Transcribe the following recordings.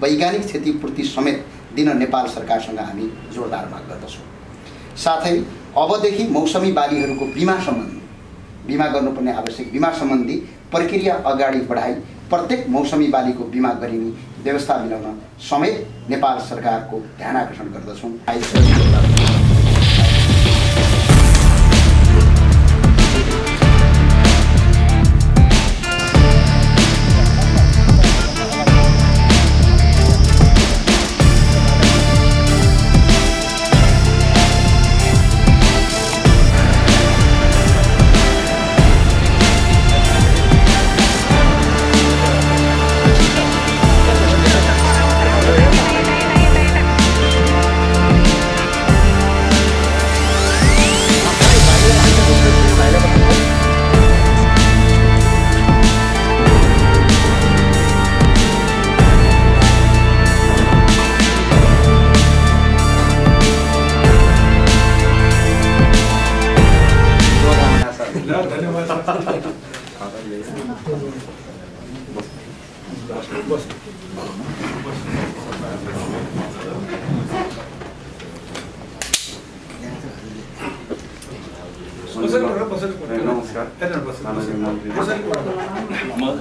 वैज्ञानिक क्षतिपूर्ति समेत दिन नेपाल सरकारसँग हामी जोरदार माग गर्दछौँ। साथै अबदेखि मौसमी बालीहरूको बीमा गर्नुपर्ने आवश्यक बीमा सम्बन्धी प्रक्रिया अगाडि बढाई प्रत्येक मौसमी बालीको बीमा गरिने व्यवस्था मिलाउन समेत नेपाल सरकारको ध्यान आकर्षण गर्दछौँ।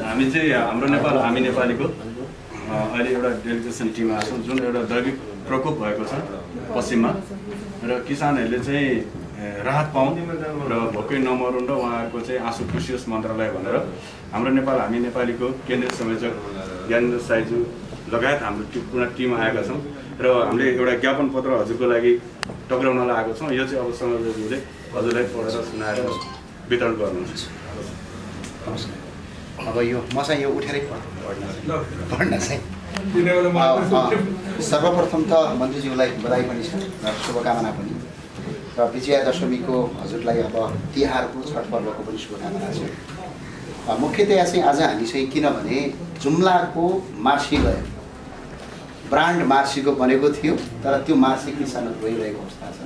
हामी चाहिँ हाम्रो नेपाल हामी नेपालीको अहिले एउटा डेलिगेसन टिम आएको छौँ जुन एउटा दैविक प्रकोप भएको छ पश्चिममा र किसानहरूले चाहिँ राहत पाउन् र भोकै नमरुन् र उहाँहरूको चाहिँ आँसु पुसियोस् मन्त्रालय भनेर हाम्रो नेपाल हामी नेपालीको केन्द्रीय संयोजक ज्ञानेन्द्र साईज्यू लगायत हाम्रो पुरा टिम आएका छौँ र हामीले एउटा ज्ञापन पत्र हजुरको लागि टक्राउनलाई आएको छौँ। यो चाहिँ अब संयोजकहरूले हजुरलाई पढेर सुनाएर वितरण गर्नुहुन्छ। अब यो मसँग यो उठेरै पढ्न चाहिँ सर्वप्रथम त मन्त्रीज्यूलाई बधाई पनि छ र शुभकामना पनि र विजया दशमीको हजुरलाई अब तिहारको छठ पर्वको पनि शुभकामना छ। मुख्यतया चाहिँ आज हामी चाहिँ किनभने जुम्लाको मार्सी गयो ब्रान्ड मार्सीको बनेको थियो तर त्यो मार्सी किसानहरू रोइरहेको अवस्था छ।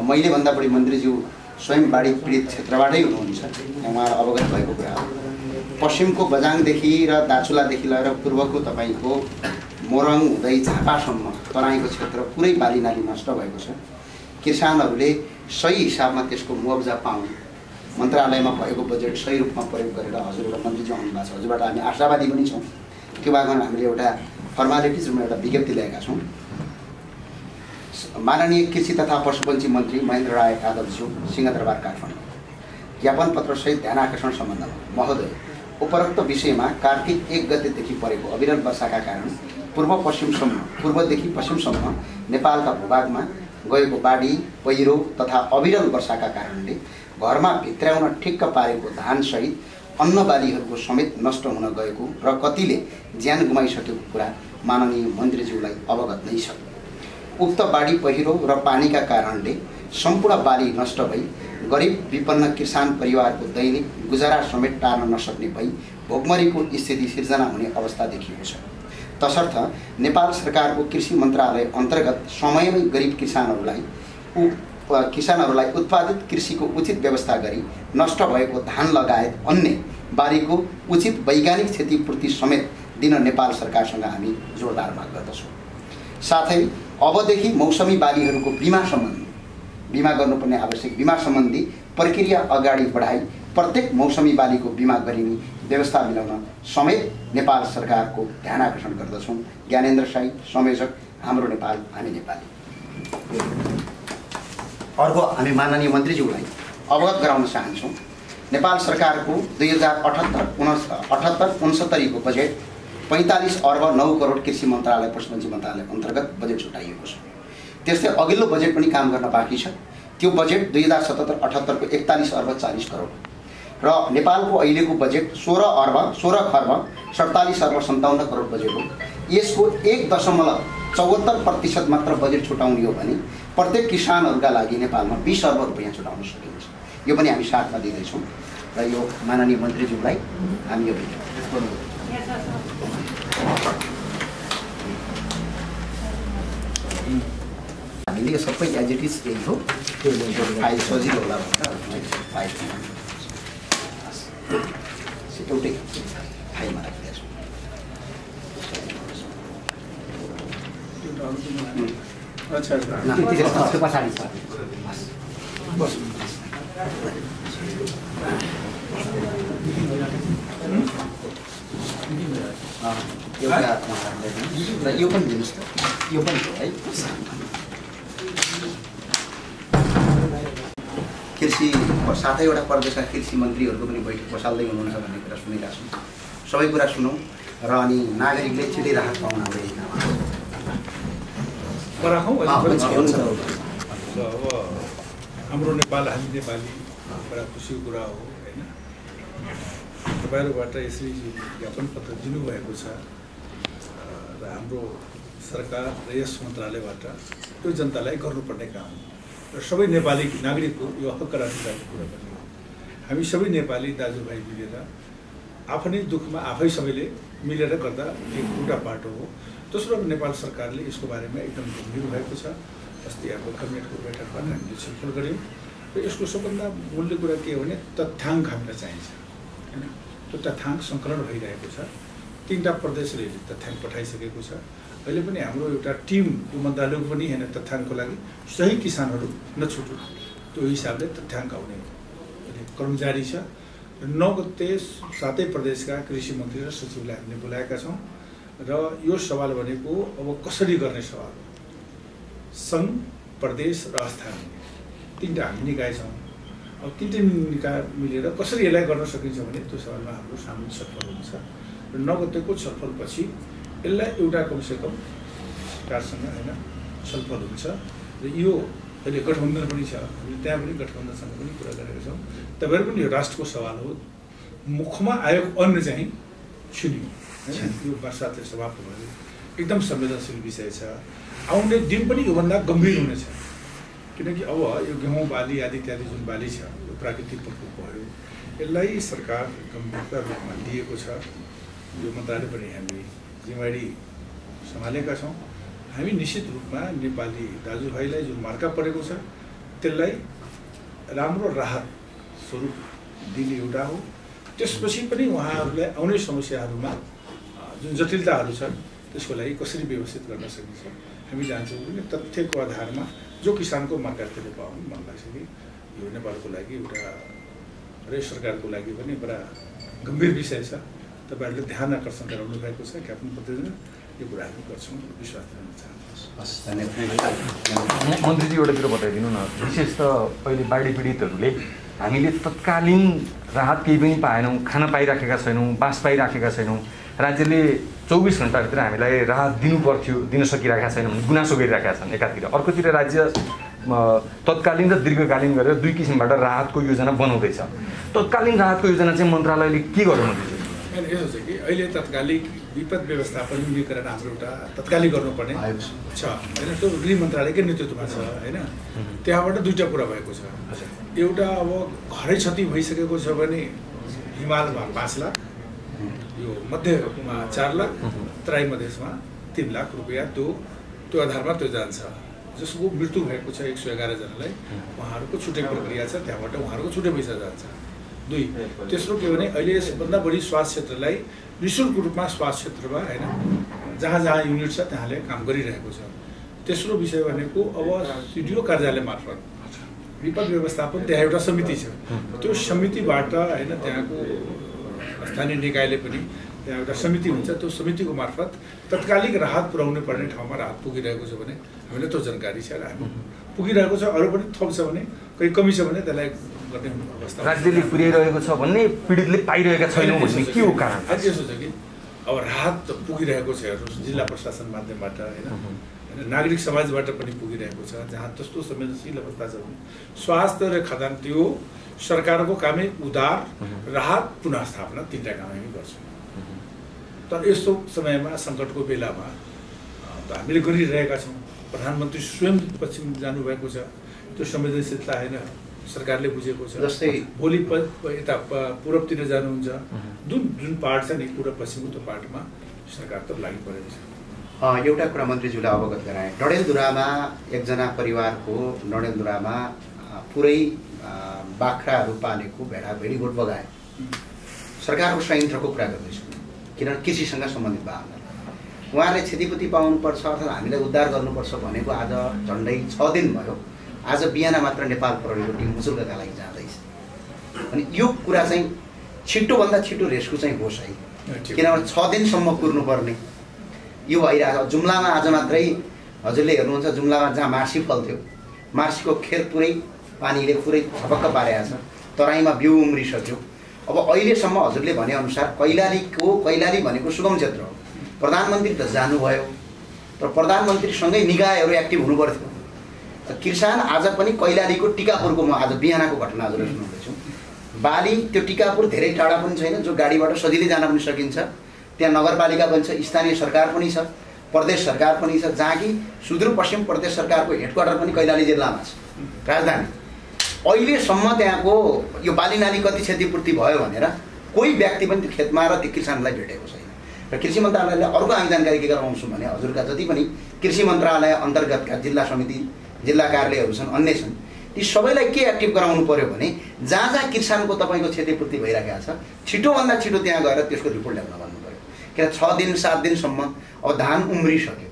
मैले भन्दा बढी मन्त्रीज्यू स्वयं बाढी पीडित क्षेत्रबाटै हुनुहुन्छ, उहाँहरू अवगत भएको कुरा हो। पश्चिमको बजाङदेखि र दार्चुलादेखि लिएर पूर्वको तपाईँको मोरङ हुँदै झापासम्म तराईको क्षेत्र पुरै बाली नाली नष्ट भएको छ। किसानहरूले सही हिसाबमा त्यसको मुआवजा पाउन् मन्त्रालयमा भएको बजेट सही रूपमा प्रयोग गरेर हजुर एउटा मन्त्रीज्यू आउनुभएको छ, हजुरबाट हामी आशावादी पनि छौँ। त्यो बारेमा हामीले एउटा फर्मालिटिज रूपमा एउटा विज्ञप्ति ल्याएका छौँ। माननीय कृषि तथा पशुपन्छी मन्त्री महेन्द्र राय यादवज्यू सिंहदरबार काठमाडौँ ज्ञापन पत्र सहित ध्यान आकर्षण सम्बन्धमा महोदय उपरोक्त विषयमा कार्तिक 1 गतेदेखि परेको अविरल वर्षाका कारण पूर्वदेखि पश्चिमसम्म नेपालका भूभागमा गएको बाढी पहिरो तथा अविरल वर्षाका कारणले घरमा भित्र्याउन ठिक्क पारेको धान सहित अन्न बालीहरूको समेत नष्ट हुन गएको र कतिले ज्यान गुमाइसकेको कुरा माननीय मन्त्रीज्यूलाई अवगत नै छ। उक्त बाढी पहिरो र पानीका कारणले सम्पूर्ण बाली नष्ट भई गरिब विपन्न किसान परिवारको दैनिक गुजारा समेत टार्न नसक्ने भई भोकमरीको स्थिति सिर्जना हुने अवस्था देखिएको छ। तसर्थ नेपाल सरकारको कृषि मन्त्रालय अन्तर्गत समयमै गरिब किसानहरूलाई उत्पादित कृषिको उचित व्यवस्था गरी नष्ट भएको धान लगायत अन्य बालीको उचित वैज्ञानिक क्षतिपूर्ति समेत दिन नेपाल सरकारसँग हामी जोरदार माग गर्दछौँ। साथै अबदेखि मौसमी बालीहरूको बीमा गर्नुपर्ने आवश्यक बीमा सम्बन्धी प्रक्रिया अगाडि बढाई प्रत्येक मौसमी बालीको बीमा गरिने व्यवस्था मिलाउन समेत नेपाल सरकारको ध्यान आकर्षण गर्दछौँ। ज्ञानेन्द्र साई संयोजक हाम्रो नेपाल हामी नेपाली। अर्को हामी माननीय मन्त्रीज्यूलाई अवगत गराउन चाहन्छौँ। नेपाल सरकारको 2078-69 को बजेट 45 अर्ब 9 करोड कृषि मन्त्रालय पशुपन्छी मन्त्रालय अन्तर्गत बजेट छुट्याइएको छ। त्यस्तै अघिल्लो बजेट पनि काम गर्न बाँकी छ। त्यो बजेट 2077-78 को 41 अर्ब 40 करोड र नेपालको अहिलेको बजेट 16 खर्ब 47 अर्ब 57 करोड बजेट हो। यसको 1.74% मात्र बजेट छुटाउने हो भने प्रत्येक किसानहरूका लागि नेपालमा 20 अर्ब रुपैयाँ छुटाउन सकिन्छ। यो पनि हामी साथमा दिँदैछौँ र यो माननीय मन्त्रीज्यूलाई हामी यो हामीले यो सबै एज इट इज यही हो। फाइल सजिलो होला भनेर फाइल एउटै फाइलमा राखिदिएको छु। अच्छा त्यो पछाडि छ एउटा यो पनि दिनुहोस् त यो पनि हो है कृषि 7वटा प्रदेशका कृषि मन्त्रीहरूको पनि बैठक बसाल्दै हुनुहुन्छ भन्ने कुरा सुनेका छौँ सबै कुरा सुनौँ र अनि नागरिकले छिटै राहत पाउन अब हाम्रो नेपाल हामी नेपाली बडा खुसीको कुरा हो होइन तपाईँहरूबाट यसरी ज्ञापन पत्र दिनुभएको छ र हाम्रो सरकार र यस मन्त्रालयबाट त्यो जनतालाई गर्नुपर्ने काम हो र सबै नेपाली नागरिकको यो हक र अधिकारको कुरा पनि हो हामी सबै नेपाली दाजुभाइ मिलेर आफ्नै दुःखमा आफै सबैले मिलेर गर्दा एउटा बाटो हो दोस्रो नेपाल सरकारले यसको बारेमा एकदम गम्भीर भएको छ अस्ति अब कैबिनेटको बैठकबाट हामीले छलफल गऱ्यौँ र यसको सबभन्दा मूल्य कुरा के हो भने तथ्याङ्क हामीलाई चाहिन्छ होइन त्यो तथ्याङ्क सङ्कलन भइरहेको छ 3टा प्रदेशले तथ्याङ्क पठाइसकेको छ अहिले पनि हाम्रो एउटा टिम यो मन्त्रालयको पनि होइन तथ्याङ्कको लागि सही किसानहरू नछुटुन् त्यो हिसाबले तथ्याङ्क आउने कर्मचारी छ 9 गते 7 प्रदेशका कृषि मन्त्री र सचिवलाई हामीले बोलाएका छौँ र यो सवाल भनेको अब कसरी गर्ने सवाल हो सङ्घ प्रदेश र स्थानीय 3टा हामी निकाय छौँ अब 3टा निकाय मिलेर कसरी यसलाई गर्न सकिन्छ भने त्यो सवालमा हाम्रो सामूहिक छलफल हुन्छ र 9 गतेको छलफलपछि यसलाई एउटा कमसेकम सरकारसँग होइन छलफल हुन्छ र यो अहिले गठबन्धन पनि छ हामीले त्यहाँ पनि गठबन्धनसँग पनि कुरा गरेका छौँ तपाईँहरू पनि यो राष्ट्रको सवाल हो मुखमा आएको अन्न चाहिँ सुन्यो होइन यो वर्षाले समाप्त भयो एकदम संवेदनशील विषय छ आउने दिन पनि योभन्दा गम्भीर हुनेछ किनकि अब यो गेहूँ बाली आदि इत्यादि जुन बाली छ यो प्राकृतिक प्रकोप भयो यसलाई सरकार गम्भीरता रूपमा लिएको छ यो मन्त्रालय पनि हामी जिम्मेवारी सम्हालेका छौँ हामी निश्चित रूपमा नेपाली दाजुभाइलाई जुन मार्का परेको छ त्यसलाई राम्रो राहत स्वरूप दिने एउटा हो त्यसपछि पनि उहाँहरूलाई आउने समस्याहरूमा जुन जटिलताहरू छन् त्यसको लागि कसरी व्यवस्थित गर्न सकिन्छ हामी जान्छौँ भने तथ्यको आधारमा जो किसानको मार्का त्यसले पाउनु मन लाग्छ कि यो नेपालको लागि एउटा र सरकारको लागि पनि बडा गम्भीर विषय छ तपाईँहरूले ध्यान आकर्षण गराउनु भएको छ ज्ञापन पत्रले यो कुरा हामी गर्छौँ विश्वास दिन चाहन्छु मन्त्रीजी एउटा कुरो बताइदिनु न विशेष त अहिले बाढी पीडितहरूले हामीले तत्कालीन राहत केही पनि पाएनौँ खाना पाइराखेका छैनौँ बास पाइराखेका छैनौँ राज्यले 24 घण्टाभित्र हामीलाई राहत दिनु पर्थ्यो दिन सकिरहेका छैन भने गुनासो गरिरहेका छन् एकातिर अर्कोतिर राज्य तत्कालीन र दीर्घकालीन गरेर दुई किसिमबाट राहतको योजना बनाउँदैछ तत्कालीन राहतको योजना चाहिँ मन्त्रालयले के गर्नु यसो छ कि अहिले तत्कालिक विपद व्यवस्थापन न्यूनीकरण हाम्रो एउटा तत्कालिक गर्नुपर्ने छ होइन त्यो गृह मन्त्रालयकै नेतृत्वमा छ होइन त्यहाँबाट 2टा कुरा भएको छ एउटा अब घरै क्षति भइसकेको छ भने हिमालमा 5 लाख यो मध्यमा 4 लाख तराई मधेसमा 3 लाख रुपियाँ त्यो आधारमा त्यो जान्छ जसको मृत्यु भएको छ 111 जनालाई उहाँहरूको छुट्टै प्रक्रिया छ त्यहाँबाट उहाँहरूको छुट्टै पैसा जान्छ 2 तेस्रो के भने अहिले यसभन्दा बढी स्वास्थ्य क्षेत्रलाई निःशुल्क रूपमा स्वास्थ्य क्षेत्रमा होइन जहाँ जहाँ युनिट छ त्यहाँले काम गरिरहेको छ तेस्रो विषय भनेको अब सिडिओ कार्यालय मार्फत विपद व्यवस्थापन त्यहाँ एउटा समिति छ त्यो समितिबाट होइन त्यहाँको स्थानीय निकायले पनि त्यहाँ एउटा समिति हुन्छ त्यो समितिको मार्फत तत्कालिक राहत पुर्याउनु पर्ने ठाउँमा राहत पुगिरहेको छ भने हामीलाई त्यो जानकारी छ र हामी पुगिरहेको छ अरू पनि थप छ भने कहीँ कमी छ भने त्यसलाई गर्ने अवस्था राज्यले पुर्याइरहेको छ भन्ने पीडितले पाइरहेका छैनौँ भन्ने के हो कारण यसो छ कि अब राहत पुगिरहेको छ जिल्ला प्रशासन माध्यमबाट होइन नागरिक समाजबाट पनि पुगिरहेको छ जहाँ त्यस्तो संवेदनशील अवस्था छ भने स्वास्थ्य र खाद्यान्न त्यो सरकारको कामै उदार राहत पुनःस्थापना 3टा काम हामी गर्छौँ तर यस्तो समयमा सङ्कटको बेलामा हामीले गरिरहेका छौँ प्रधानमन्त्री स्वयं पश्चिम जानुभएको छ त्यो संवेदनशीलता होइन सरकारले बुझेको छ जस्तै भोलि यता पूर्वतिर जानुहुन्छ जुन पार्ट छ नि पूर्व पश्चिमको त्यो पार्टमा सरकार त लागि परेको छ एउटा कुरा मन्त्रीज्यूलाई अवगत गराएँ डडेलधुरामा एकजना परिवारको डडेलधुरामा पुरै बाख्राहरू पालेको भेडी गोठ बगाए सरकारको संयन्त्रको कुरा गर्दैछु किनभने कृषिसँग सम्बन्धित वाहन उहाँले क्षतिपूर्ति पाउनुपर्छ अर्थात् हामीलाई उद्धार गर्नुपर्छ भनेको आज झन्डै 6 दिन भयो। आज बिहान मात्र नेपाल प्रहरीको टिम मुजुर्गका लागि जाँदैछ। अनि यो कुरा चाहिँ छिटोभन्दा छिटो रेस्क्यु चाहिँ होस् है, किनभने 6 दिनसम्म कुर्नुपर्ने यो भइरहेको छ। जुम्लामा आज मात्रै हजुरले हेर्नुहुन्छ, जुम्लामा जहाँ मार्सी फल्थ्यो, मार्सीको खेत पुरै पानीले पुरै छपक्क पारेको छ, तराईमा बिउ उम्रिसक्यो। अब अहिलेसम्म हजुरले भनेअनुसार कैलाली भनेको सुगम क्षेत्र हो। प्रधानमन्त्री त जानुभयो, तर प्रधानमन्त्रीसँगै निकायहरू एक्टिभ हुनु पर्थ्यो। किसान आज पनि कैलालीको टिकापुरको म आज बिहानको घटना हजुरले सुनाउँदैछु। बाली त्यो टिकापुर धेरै टाढा पनि छैन, जो गाडीबाट सजिलै जान पनि सकिन्छ। त्यहाँ नगरपालिका पनि छ, स्थानीय सरकार पनि छ, प्रदेश सरकार पनि छ, जहाँ कि सुदूरपश्चिम प्रदेश सरकारको हेडक्वार्टर पनि कैलाली जिल्लामा छ, राजधानी। अहिलेसम्म त्यहाँको यो बाली नाली कति क्षतिपूर्ति भयो भनेर कोही व्यक्ति पनि त्यो खेतमा र त्यो किसानलाई भेटेको छैन। र कृषि मन्त्रालयले अर्को हामी जानकारी के गराउँछु भने हजुरका जति पनि कृषि मन्त्रालय अन्तर्गतका जिल्ला समिति, जिल्ला कार्यालयहरू छन्, अन्य छन्, ती सबैलाई के एक्टिभ गराउनु पर्यो भने जहाँ जहाँ किसानको तपाईँको क्षतिपूर्ति भइरहेको छ छिटोभन्दा छिटो त्यहाँ गएर त्यसको रिपोर्ट ल्याउन भन्नु पर्यो। किन 6 दिन 7 दिनसम्म अब धान उम्रिसक्यो,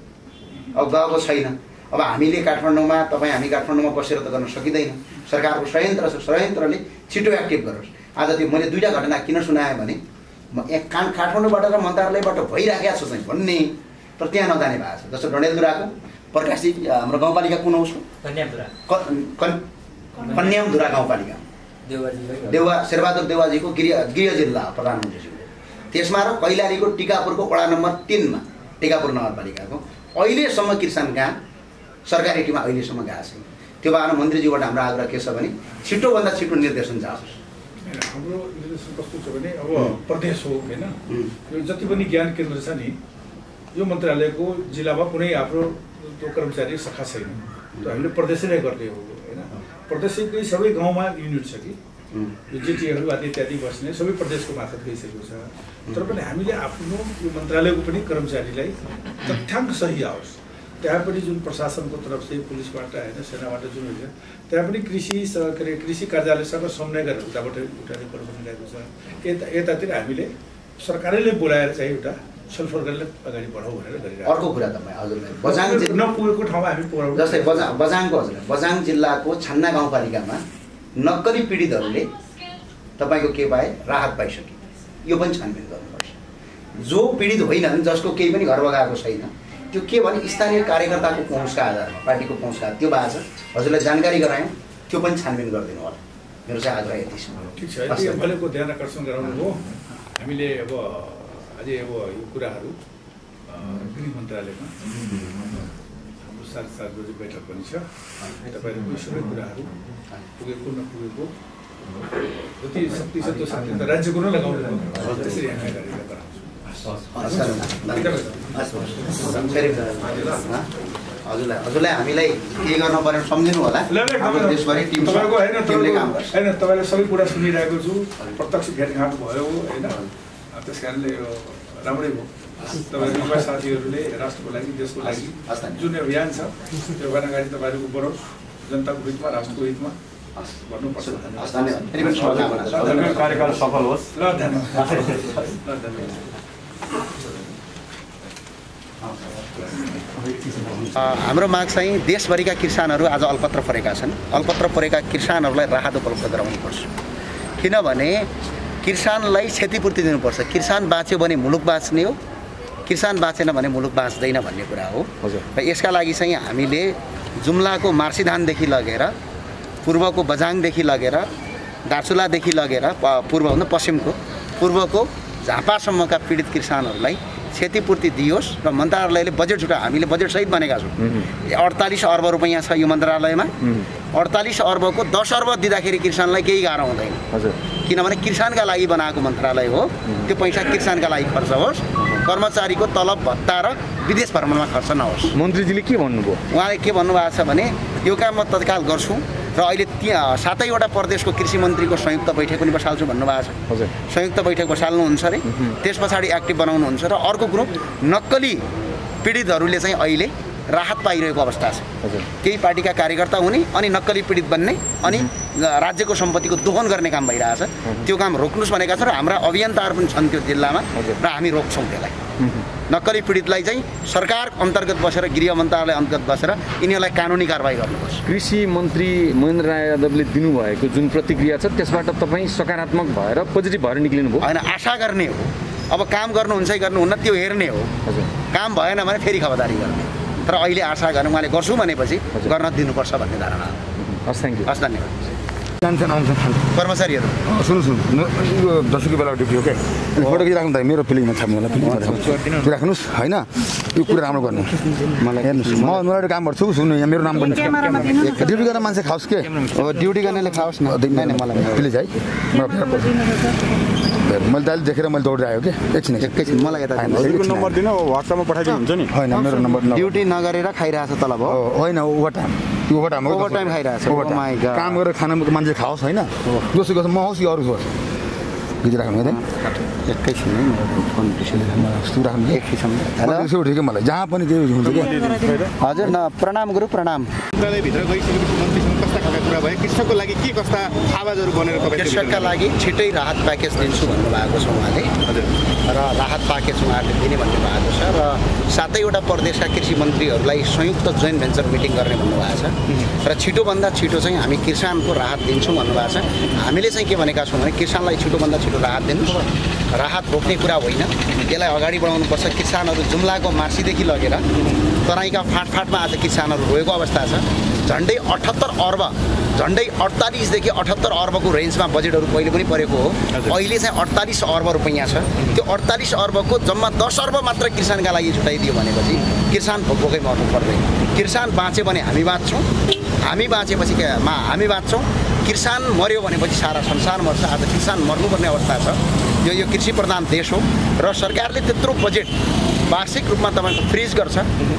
अब गएको छैन। अब हामी काठमाडौँमा बसेर त गर्न सकिँदैन। सरकारको संयन्त्र छ, संयन्त्रले छिटो एक्टिभ गरोस्। आज त्यो मैले 2टा घटना किन सुनाएँ भने काठमाडौँबाट र मन्त्रालयबाट भइराखेको छ चाहिँ भन्ने, तर त्यहाँ नजाने भएको छ। जस्तो डडेलधुराको प्रकाशी हाम्रो गाउँपालिका कुन हो उसको कन्यामधुरा गाउँपालिका, शेरबहादुर देवाजीको गृह जिल्ला प्रधानमन्त्रीज्यूले, त्यसमा र कैलालीको टिकापुरको वडा नम्बर 3 मा टिकापुर नगरपालिकाको अहिलेसम्म किसान कहाँ सरकारी टिममा अहिलेसम्म गएको छैन। त्यो भएर मन्त्रीज्यूबाट हाम्रो आग्रह के छ भने छिटोभन्दा छिटो निर्देशन जाओस्। हाम्रो निर्देशन कस्तो छ भने अब प्रदेश हो हैन, यो जति पनि ज्ञान केन्द्र छ नि, यो मन्त्रालयको जिल्लामा कुनै आफ्नो त्यो कर्मचारी शाखा छैन। त्यो हामीले प्रदेशै गर्ने हो हैन। प्रदेशकै सबै गाउँमा युनिट छ कि यो जेटीहरू आदि इत्यादि बस्ने सबै प्रदेशको मार्फत गइसकेको छ। तर पनि हामीले आफ्नो यो मन्त्रालयको पनि कर्मचारीलाई तथ्याङ्क सही आओस्। त्यहाँ पनि जुन प्रशासनको तर्फ से पुलिसबाट हैन, सेनाबाट जुन हुन्छ, त्यहाँ पनि कृषि कार्यालयसँग समन्वय गरेर उताबाट उठाउने कुरो बनिरहेको छ। यतातिर हामीले सरकारले बोलाएर चाहिँ एउटा छलफल गरेर अगाडि बढाउँ भनेर गरिरहेको। अर्को कुरा तपाईँ हजुरलाई बझाङ नपुगेको ठाउँमा हामी पुऱ्याउँ। जस्तै बझाङको हजुरलाई बझाङ जिल्लाको छन्ना गाउँपालिकामा नक्कली पीडितहरूले तपाईँको के पाए, राहत पाइसके। यो पनि छानबिन गर्नुपर्छ। जो पीडित होइनन्, जसको केही पनि घर बगाएको छैन, त्यो के भने स्थानीय कार्यकर्ताको पहुँचका आधारमा, पार्टीको पहुँचका त्यो भएको छ। हजुरलाई जानकारी गरायौँ, त्यो पनि छानबिन गरिदिनु होला। मेरो चाहिँ आग्रह यति छ। ठिक छ, अहिलेको ध्यान आकर्षण गराउनु हो। हामीले अब अझै अब यो कुराहरू गृह मन्त्रालयमा हाम्रो 7:30 बजे बैठक पनि छ। तपाईँहरूको सबै कुराहरू पुगेको नपुगेको जति शक्ति छ त्यो शक्ति त राज्यको नै लगाउनु पर्छ। त्यसरी हामी अगाडि बढाउँछौँ। हजुरलाई हामीलाई के गर्न पर्यो सम्झिनु होला। हाम्रो देशभरि टिम छ, टिमले काम गर्छ। हैन, तपाईँले सबै कुरा सुनिरहेको छु, प्रत्यक्ष भेटघाट भयो हैन। त्यस कारणले यो राम्रै भयो। तपाईँहरू साथीहरूले राष्ट्रको लागि, देशको लागि जुन अभियान छ त्यो अभियान अगाडि तपाईँहरूको बढोस्, जनताको हितमा, राष्ट्रको हितमा भन्नुपर्छ। कार्यकाल सफल होस्। ल धन्यवाद। हाम्रो माग चाहिँ देशभरिका किसानहरू आज अलपत्र परेका छन्। अलपत्र परेका किसानहरूलाई राहत उपलब्ध गराउनुपर्छ। किनभने किसानलाई क्षतिपूर्ति दिनुपर्छ। किसान बाँच्यो भने मुलुक बाँच्ने हो, किसान बाँचेन भने मुलुक बाँच्दैन भन्ने कुरा हो। र यसका लागि चाहिँ हामीले जुम्लाको मार्सीधानदेखि लगेर पूर्वको बझाङदेखि लगेर दार्चुलादेखि लगेर पूर्वभन्दा पश्चिमको पूर्वको झापासम्मका पीडित किसानहरूलाई क्षतिपूर्ति दियोस्। र मन्त्रालयले बजेट छुट्टा, हामीले बजेट सहित बनेका छौँ। 48 अर्ब रुपैयाँ छ यो मन्त्रालयमा। 48 अर्बको 10 अर्ब दिँदाखेरि किसानलाई केही गाह्रो हुँदैन। किनभने किसानका लागि बनाएको मन्त्रालय हो। त्यो पैसा किसानका लागि खर्च होस्, कर्मचारीको तलब भत्ता र विदेश भ्रमणमा खर्च नहोस्। मन्त्रीजीले के भन्नुभयो? उहाँले के भन्नुभएको छ भने यो काम म तत्काल गर्छु र अहिले 7वटा प्रदेशको कृषि मन्त्रीको संयुक्त बैठक पनि बसाल्छु भन्नुभएको छ। हजुर, संयुक्त बैठक बसाल्नुहुन्छ अरे, त्यस पछाडि एक्टिभ बनाउनुहुन्छ। र अर्को कुरो, नक्कली पीडितहरूले चाहिँ अहिले राहत पाइरहेको अवस्था छ। केही पार्टीका कार्यकर्ता हुने अनि नक्कली पीडित बन्ने अनि राज्यको सम्पत्तिको दोहन गर्ने काम भइरहेछ। त्यो काम रोक्नुहोस् भनेका छन् र हाम्रा अभियन्ताहरू पनि छन् त्यो जिल्लामा र हामी रोक्छौँ त्यसलाई। नक्कली पीडितलाई चाहिँ सरकार अन्तर्गत बसेर गृह मन्त्रालय अन्तर्गत बसेर यिनीहरूलाई कानुनी कारबाही गर्नुपर्छ। कृषि मन्त्री महेन्द्र राय यादवले दिनुभएको जुन प्रतिक्रिया छ त्यसबाट तपाईँ सकारात्मक भएर पोजिटिभ भएर निक्लिनु भयो? होइन, आशा गर्ने हो। अब काम गर्नुहुन्छ कि गर्नुहुन्न त्यो हेर्ने हो। हजुर, काम भएन भने फेरि खबरदारी गर्ने। तर अहिले आशा गर्नु उहाँले गर्छु भनेपछि गर्न दिनुपर्छ भन्ने धारणा हो। हस्, थ्याङ्क यू। हस्, धन्यवाद। जान्छन् आउँछन् कर्मचारीहरू सुन्नु यो दसैँको बेला ड्युटी हो क्या फोटो खिचिराख्नु त मेरो फिल्ममा छाप्नु होला फिल्म राख्नुहोस् होइन यो कुरा राम्रो गर्नु मलाई हेर्नुहोस् मलाई काम गर्छु सुन्नु यहाँ मेरो नाम पनि ड्युटी गर्ने मान्छे खाओस् के अब ड्युटी गर्नेले खाओस् न मलाई प्लिज है मैले दाइले देखेर मैले दौडेर आयो कि एकछिन मलाई यता नम्बर दिनु व्हाट्सएपमा पठाइदिनु हुन्छ नि होइन मेरो नम्बर ड्युटी नगरेर खाइरहेछ तलब हो होइन ओभर टाइम खाइरहेछ काम गरेर खाना मान्छे खाओस् होइन दोस्रो गर्छ म होस् कि अरू होस् खिचिराख्नु है एकैछिन ठिकै मलाई जहाँ पनि त्यही हुन्छ कि हजुर न प्रणाम गुरु प्रणाम भित्र गइसकेपछि मन्त्रीसँग कस्ता खालका कुरा भयो कृषकको लागि के कस्ता आवाजहरू बनेर कृषकका लागि छिटै राहत प्याकेज दिन्छु भन्नुभएको छ उहाँले र राहत प्याकेज उहाँहरूले दिने भन्नुभएको छ र 7वटा प्रदेशका कृषि मन्त्रीहरूलाई संयुक्त जोइन्ट भेन्चर मिटिङ गर्ने भन्नुभएको छ र छिटोभन्दा छिटो चाहिँ हामी किसानको राहत दिन्छौँ भन्नुभएको छ। हामीले चाहिँ के भनेका छौँ भने किसानलाई छिटोभन्दा छिटो राहत दिनु, राहत रोक्ने कुरा होइन, यसलाई अगाडि बढाउनुपर्छ। किसानहरू जुम्लाको मार्सीदेखि लगेर तराईका फाँटफाँटमा आज किसानहरू रोएको अवस्था छ। झन्डै 78 अर्ब झन्डै 48 देखि 78 अर्बको रेन्जमा बजेटहरू पहिले पनि परेको हो। अहिले चाहिँ 48 अर्ब रुपैयाँ छ। त्यो 48 अर्बको जम्मा 10 अर्ब मात्र किसानका लागि छुट्याइदियो भनेपछि किसान भोकै मर्नु पर्दैन। किसान बाँच्यो भने हामी बाँच्छौँ, हामी बाँचेपछि हामी बाँच्छौँ। किसान मर्यो भनेपछि सारा संसार मर्छ। आज किसान मर्नुपर्ने अवस्था छ। यो कृषि प्रधान देश हो र सरकारले त्यत्रो बजेट वार्षिक रूपमा तपाईँको फ्रिज गर्छ।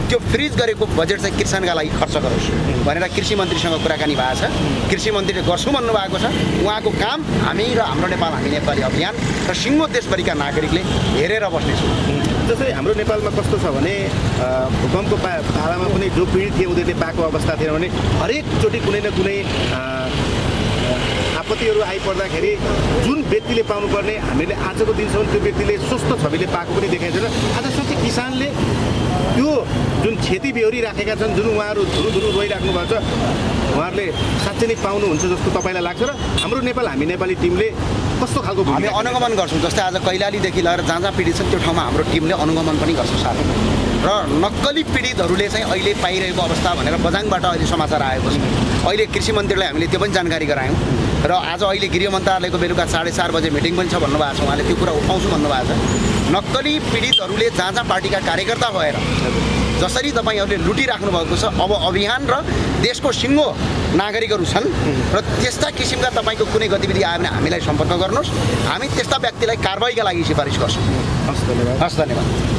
त्यो फ्रिज गरेको बजेट चाहिँ किसानका लागि खर्च गरोस् भनेर कृषि मन्त्रीसँग कुराकानी भएको छ। कृषि मन्त्रीले गर्छु भन्नुभएको छ। उहाँको काम हामी र हाम्रो नेपाल हामी नेपाली अभियान र सिङ्गो देशभरिका नागरिकले हेरेर बस्नेछौँ। जस्तै हाम्रो नेपालमा कस्तो छ भने भूकम्पको पालामा पनि जो पीडित थिए उनीहरूले पाएको अवस्था थिएन भने हरेकचोटि कुनै न कुनै आपत्तिहरू आइपर्दाखेरि जुन व्यक्तिले पाउनुपर्ने हामीले आजको दिनसम्म त्यो व्यक्तिले स्वस्थ छविले पाएको पनि देखाइन्छ। आज साँच्चै किसानले त्यो जुन क्षति बेहोरी राखेका छन्, जुन उहाँहरू धुरु रोइराख्नु भएको छ, उहाँहरूले साँच्चै नै पाउनुहुन्छ जस्तो तपाईँलाई लाग्छ? र हाम्रो नेपाल हामी नेपाली टिमले कस्तो खालको हामी अनुगमन गर्छौँ? जस्तै आज कैलालीदेखि लगेर जहाँ जहाँ पीडित छन् त्यो ठाउँमा हाम्रो टिमले अनुगमन पनि गर्छ साथै। र नक्कली पीडितहरूले चाहिँ अहिले पाइरहेको अवस्था भनेर बझाङबाट अहिले समाचार आएको छ। अहिले कृषि मन्त्रीलाई हामीले त्यो पनि जानकारी गरायौँ र आज अहिले गृह मन्त्रालयको बेलुका 4:30 बजे मिटिङ पनि छ भन्नुभएको छ। उहाँले त्यो कुरा उठाउँछु भन्नुभएको छ। नक्कली पीडितहरूले जहाँ जहाँ पार्टीका कार्यकर्ता भएर जसरी तपाईँहरूले लुटिराख्नु भएको छ, अब अभियान र देशको सिङ्गो नागरिकहरू छन् र त्यस्ता किसिमका तपाईँको कुनै गतिविधि आयो भने हामीलाई सम्पर्क गर्नुहोस्। हामी त्यस्ता व्यक्तिलाई कारबाहीका लागि सिफारिस गर्छौँ। हस्, धन्यवाद। हस्, धन्यवाद।